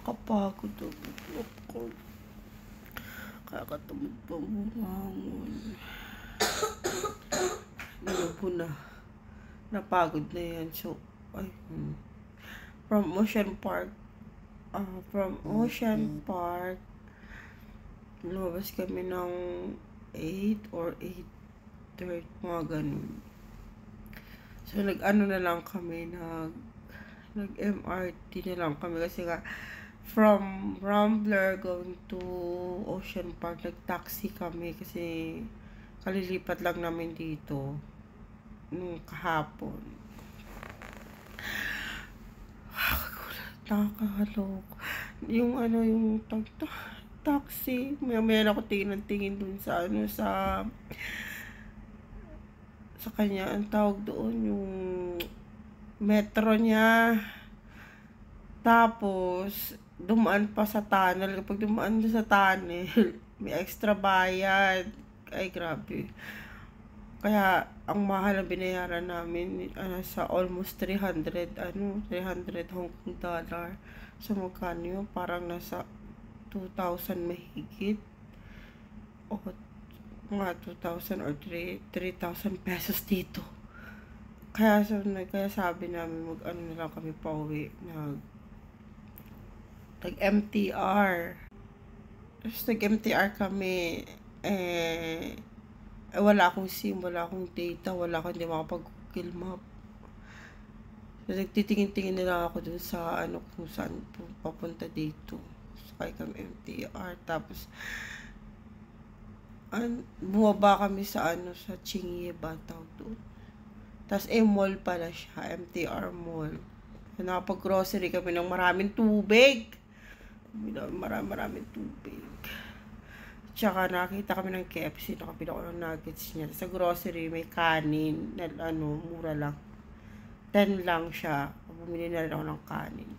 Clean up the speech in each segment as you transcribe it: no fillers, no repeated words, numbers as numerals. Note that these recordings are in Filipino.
Nakakapagod ako. Kakatamad pa bumangon. Ano po na. Napagod na yan. So, from Ocean Park, lumabas kami ng 8 or 8:30, mga ganun. So, nag-ano na lang kami, nag-MRT na lang kami kasi nga, from Rambler going to Ocean Park, nag-taxi kami kasi kalilipat lang namin dito nung kahapon. Nakakalok. Yung taxi, may ako tingin dun sa sa kanya, ang tawag doon, yung metro niya. Tapos, dumaan pa sa tunnel. Kapag dumaan sa tunnel, may extra bayad. Ay, grabe. Kaya, ang mahal ang binayaran namin, sa almost 300 Hong Kong dollar. So, magkano yun? Parang nasa 2,000 mahigit. O, mga 2,000 or 3,000 pesos dito. Kaya sabi namin, mag-ano na lang kami pauwi. Nag-MTR. Tapos nag-MTR kami, wala akong SIM, wala akong data, hindi makapag-Google Map. So, nagtitingin-tingin na lang ako dun sa kung saan papunta dito. Sakay kami MTR. Tapos, bumaba kami sa sa Chingy ba tawag doon. Tapos, mall pala siya, MTR Mall. So, nakapag-grocery kami ng maraming tubig. Maraming tubig. Tsaka nakita kami ng KFC, nakapila ko ng nuggets niya. Sa grocery, may kanin, na mura lang. 10 lang siya. Bumili na rin ako ng kanin.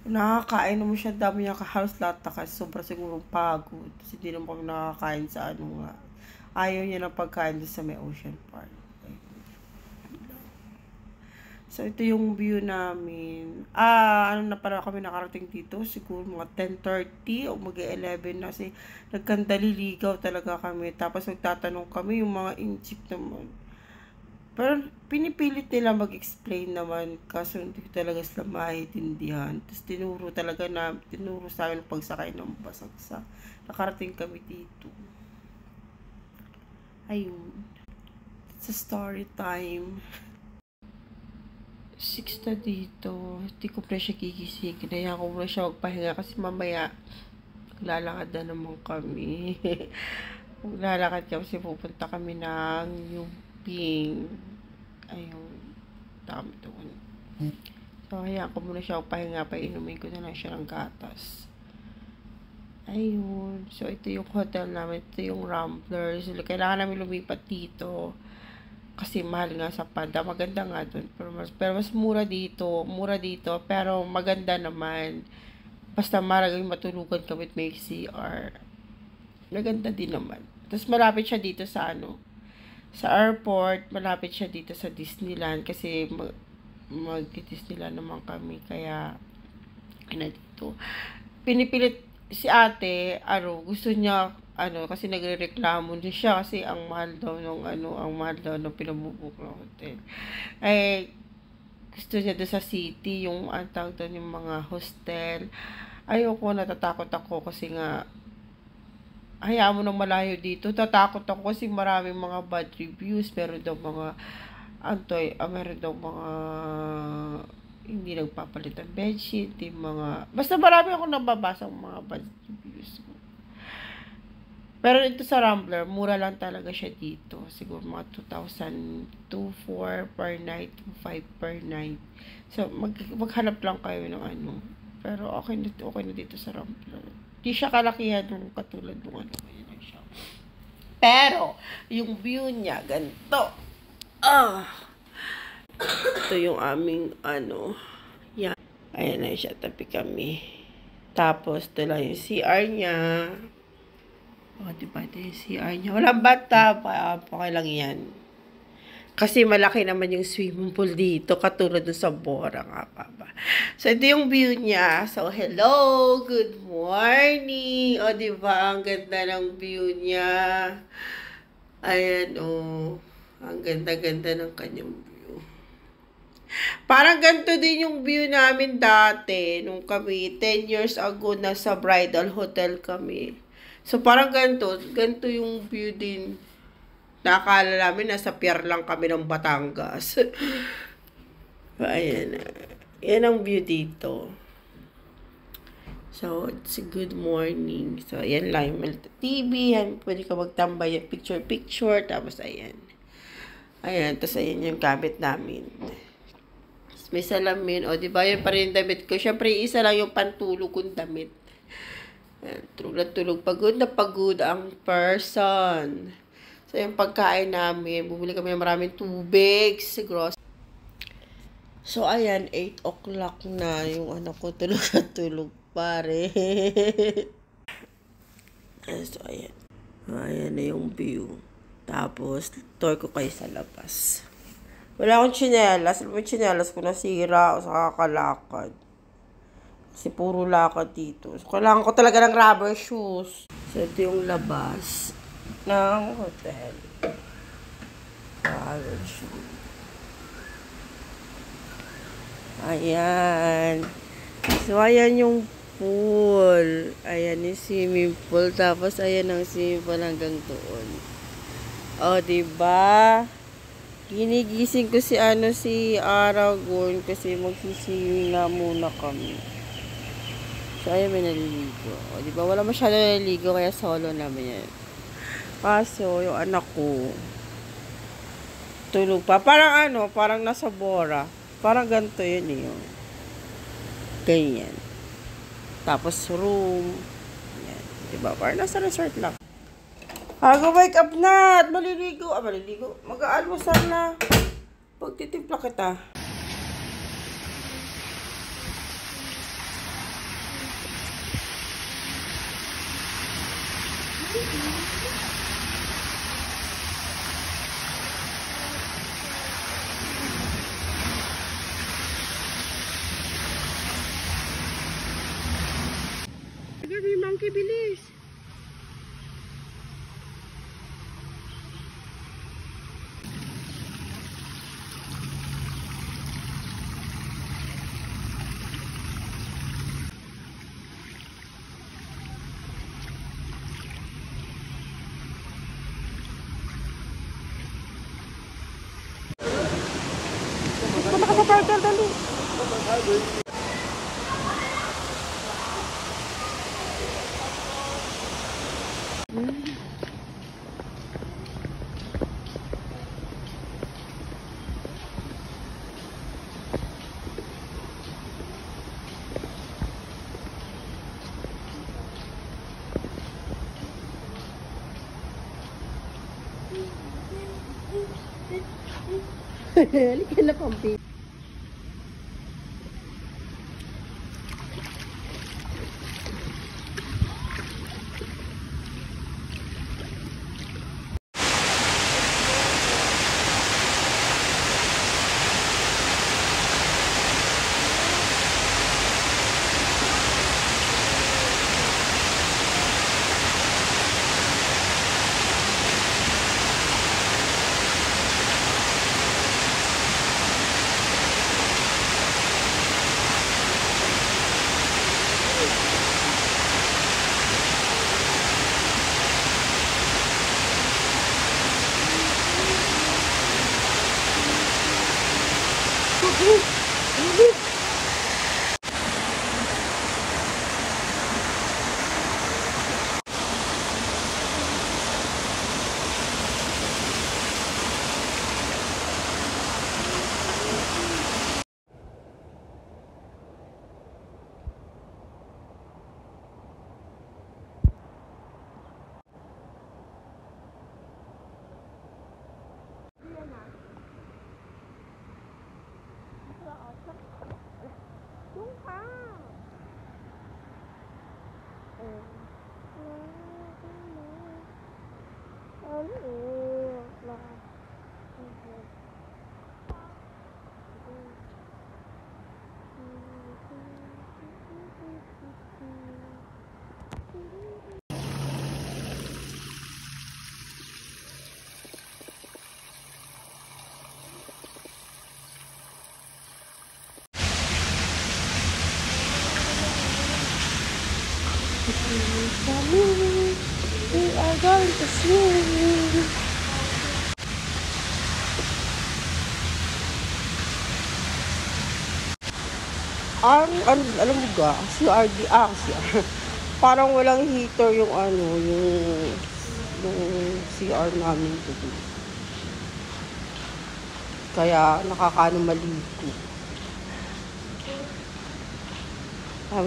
Nakakain naman siya, dami niya halos lahat kasi sobra siguro pagod. Kasi hindi naman kami nakakain sa nga. Ayaw niya ng pagkain sa may Ocean Park. So, ito yung view namin. Na pala kami nakarating dito? Siguro mga 10:30 o mag-11 na kasi nagkandaliligaw talaga kami. Tapos nagtatanong kami yung mga in-jeep naman. Pero pinipilit nila mag-explain naman kaso hindi talaga sila maintindihan. Tapos tinuro sa amin pagsakay ng pasagsa. Nakarating kami dito. Ayun. Sa story time. 6 na dito. Hindi ko pa siya gigising. Kaya ko muna siya magpahinga kasi mamaya lalakad na naman kami. Lalakad kasi pupunta kami ng Yuping. Ayun. Dami doon. So, kaya ko muna siya magpahinga. Painumin ko na lang siya ng gatas. Ayun. So, ito yung hotel namin. Ito yung Rambler. So, kailangan namin lumipat dito. Kasi mahal nga sa Panda. Maganda nga dun. Pero mas mura dito. Pero maganda naman. Basta maragay matulugan kami at may CR. Maganda din naman. Tapos malapit siya dito sa sa airport. Malapit siya dito sa Disneyland. Kasi mag-Disneyland naman kami. Kaya dito. Pinipilit si ate, gusto niya kasi nagrereklamo din siya kasi ang mahal daw ng pinabubuk ng hotel. Gusto niya doon sa city, yung tawag doon yung mga hostel. Ayoko, natatakot ako kasi nga hayaan mo nang malayo dito. Tatakot ako kasi maraming mga bad reviews, meron daw mga hindi nagpapalit ng bedsheet, basta marami akong nababasa ng mga bad reviews. Pero ito sa Rambler, mura lang talaga siya dito. Siguro mga 2,004 per night, 5 per night. So, maghanap lang kayo ng Pero okay na dito sa Rambler. Di siya kalakihan ng katulad ng Ayan siya. Pero, yung view niya, ganito. Ito yung aming yan. Ayan na siya, tabi kami. Tapos, ito lang yung CR niya. Diba ito yung CR niya. Walang bata, okay lang yan. Kasi malaki naman yung swimming pool dito, katulad dun sa Bora nga pa ba. So, ito yung view niya. So, hello! Good morning! O, diba? Ang ganda ng view niya. Ayan, o. Ang ganda-ganda ng kanyang view. Parang ganito din yung view namin dati, nung kami, 10 years ago, nasa bridal hotel kami. So, parang ganito yung view din. Nakakala namin, nasa pier lang kami ng Batangas. Ayan. Yan ang view dito. So, it's a good morning. So, ayan lang yung TV. Yan, pwede ka magtambay yung picture-picture. Tapos, ayan. Ayan, tapos ayan yung gamit namin. May salamin. O, diba? Yun pa rin yung damit ko. Siyempre, isa lang yung pantulog kong damit. Ayan, tulog na tulog. Pagod na pagod ang person. So, yung pagkain namin, bumili kami ng maraming tubig sa grocery. So, ayan, 8 o'clock na. Yung anak ko, tulog na tulog, pare. So, ayan. Ayan na yung view. Tapos, tour ko kayo sa labas. Wala akong tsinelas. Alam mo yung tsinelas ko nasira o sa kakalakad. Kasi puro lakad dito. So, kailangan ko talaga ng rubber shoes. So, ito yung labas ng hotel. Ayan. So, ayan yung pool. Ayan yung swimming pool. Tapos, ayan ang swimming pool hanggang doon. O, diba? Ginigising ko si Aragon kasi magsiswimming na muna kami. So, ayan may naliligo. O, diba? Wala masyado naliligo kaya solo namin yan. Kaso, yung anak ko, tulog pa. Parang nasa Bora. Parang ganito yun eh. Ganyan. Tapos room. Yan. Diba? Parang nasa resort lang. Wake up na! At maliligo. Maliligo. Mag-aalmusal na. Pagtitimpla kita. Gabi, monkey, bilis. Punta ka sa parker, dali. Halika na, pampi. Swimming, we are going to swim. Alam mo ga, CR. Parang walang heater yung CR namin today. Kaya maligo.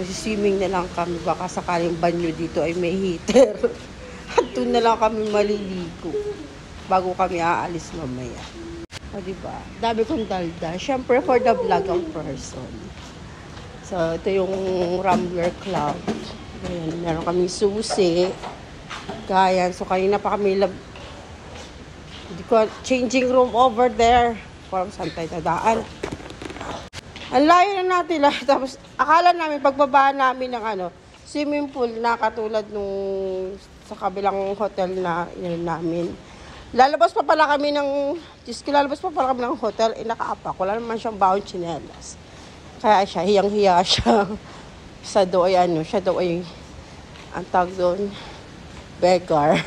Swimming na lang kami, baka sakaling banyo dito ay may heater. At doon na lang kami maliligo bago kami aalis mamaya. O diba? Dami kong daldal. Siyempre for the vlog ang person. So ito yung Rambler Club. Ayan, meron kaming susi. Ganyan. So kanina pa kami changing room over there. Parang saan tayo dadaan. Ang layo na natin lang. Tapos, akala namin, pagbabaan namin ng swimming pool na katulad nung sa kabilang hotel na yun namin. Lalabas pa pala kami ng hotel, nakaapak. Wala naman siyang baon tsinelas. Kaya siya, hiyang-hiya siya. Siya daw ay, ang tawag doon, beggar.